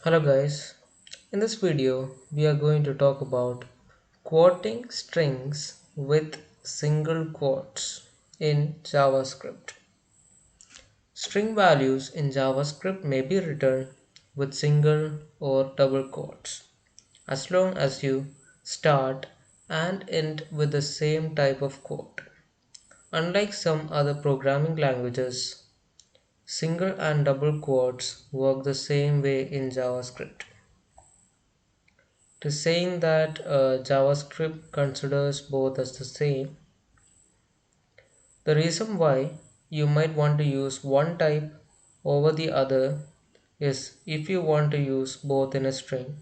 Hello guys, in this video we are going to talk about quoting strings with single quotes in JavaScript. String values in JavaScript may be written with single or double quotes as long as you start and end with the same type of quote. Unlike some other programming languages, single and double quotes work the same way in JavaScript. To saying that JavaScript considers both as the same. The reason why you might want to use one type over the other is if you want to use both in a string.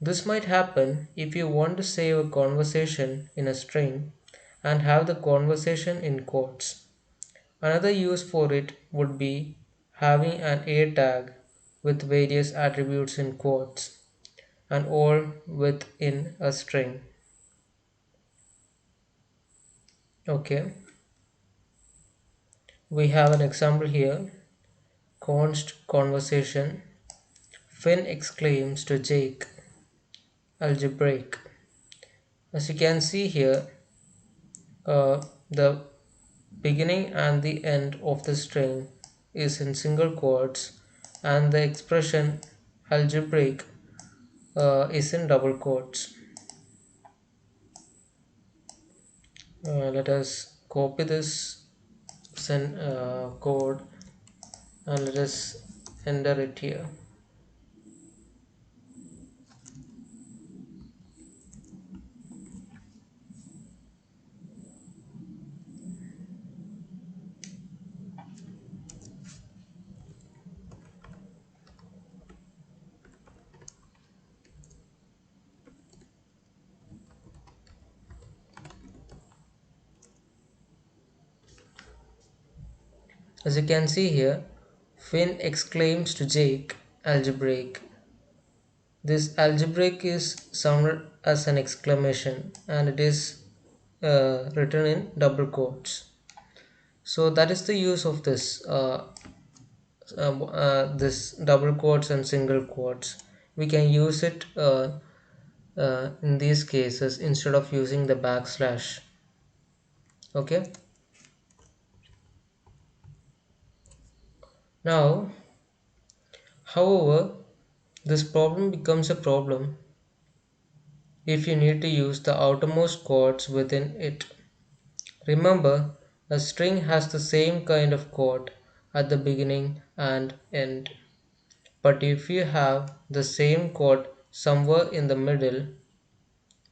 This might happen if you want to save a conversation in a string and have the conversation in quotes. Another use for it would be having an A tag with various attributes in quotes and all within a string. Okay, we have an example here. Const conversation. Finn exclaims to Jake, algebraic. As you can see here, the beginning and the end of the string is in single quotes, and the expression algebraic is in double quotes. Let us copy this code and let us enter it here. As you can see here, Finn exclaims to Jake, algebraic. This algebraic is sounded as an exclamation and it is written in double quotes. So that is the use of this double quotes and single quotes. We can use it in these cases instead of using the backslash. Okay. Now, however, this problem becomes a problem if you need to use the outermost quotes within it. Remember, a string has the same kind of quote at the beginning and end. But if you have the same quote somewhere in the middle,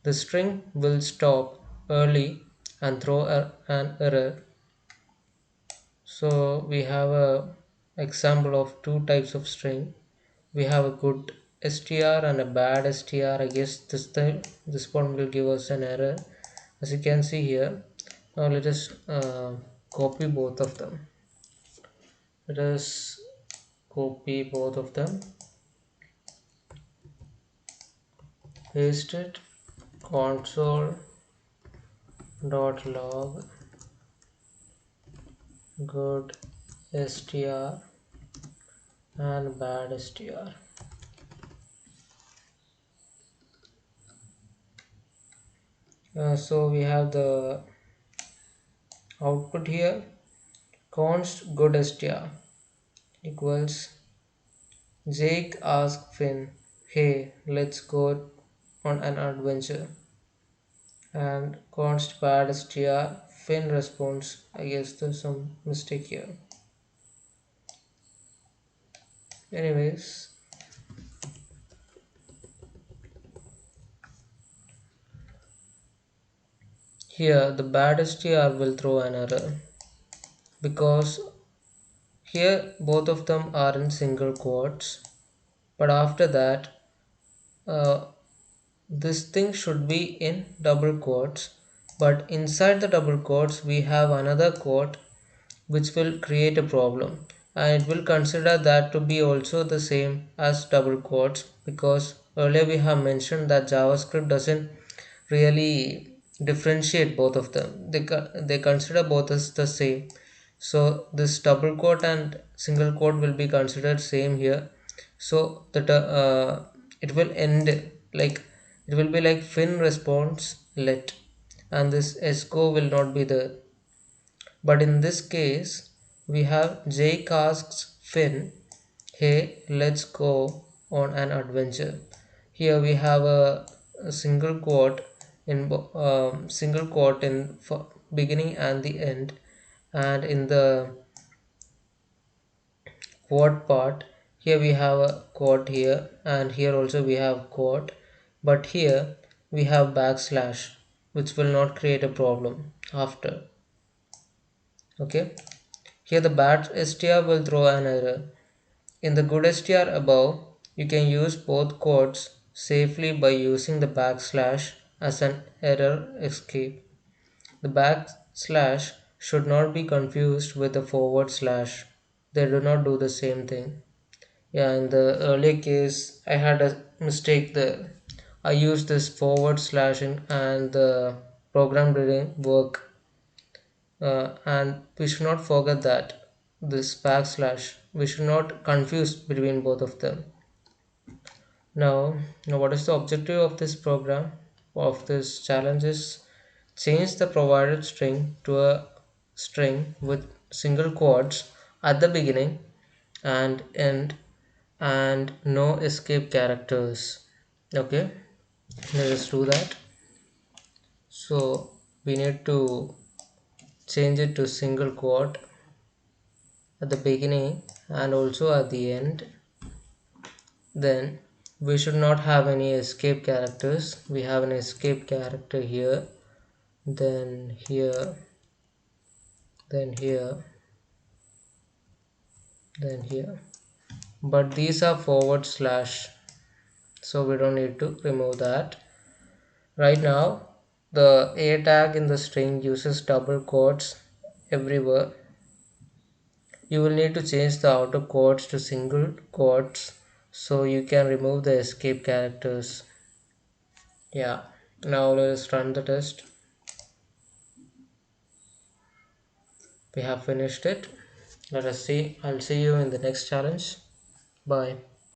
the string will stop early and throw an error. So we have a example of two types of string. We have a good str and a bad str. I guess this one will give us an error, as you can see here. Now let us copy both of them. Let us copy both of them, paste it, console.log good str and bad str. So we have the output here. Const good str equals Jake asks Finn, hey, let's go on an adventure. And const bad str, Finn responds, I guess there's some mistake here. Anyways, here the bad str will throw an error because here both of them are in single quotes, but after that uh, this thing should be in double quotes, but inside the double quotes we have another quote which will create a problem, and it will consider that to be also the same as double quotes because earlier we have mentioned that JavaScript doesn't really differentiate both of them. They consider both as the same. So this double quote and single quote will be considered same here. So that it will end like, it will be like fin response let, and this esco will not be there. But in this case, we have Jake asks Finn, "Hey, let's go on an adventure." Here we have a single quote in single quote in beginning and the end, and in the quote part, here we have a quote here, and here also we have quote, but here we have backslash, which will not create a problem after. Okay. Here the bad str will throw an error. In the good str above, you can use both quotes safely by using the backslash as an error escape. The backslash should not be confused with the forward slash. They do not do the same thing. Yeah, in the earlier case, I had a mistake there. I used this forward slashing and the program didn't work. And we should not forget that this backslash, we should not confuse between both of them. Now what is the objective of this program, of this challenge is change the provided string to a string with single quotes at the beginning and end, and no escape characters. Okay, let us do that. So we need to change it to single quote at the beginning and also at the end. Then we should not have any escape characters. We have an escape character here, then here, then here, then here, but these are forward slash, so we don't need to remove that. Right now the a tag in the string uses double quotes everywhere. You will need to change the outer quotes to single quotes so you can remove the escape characters. Yeah, now let's run the test. We have finished it. Let us see. I'll see you in the next challenge. Bye.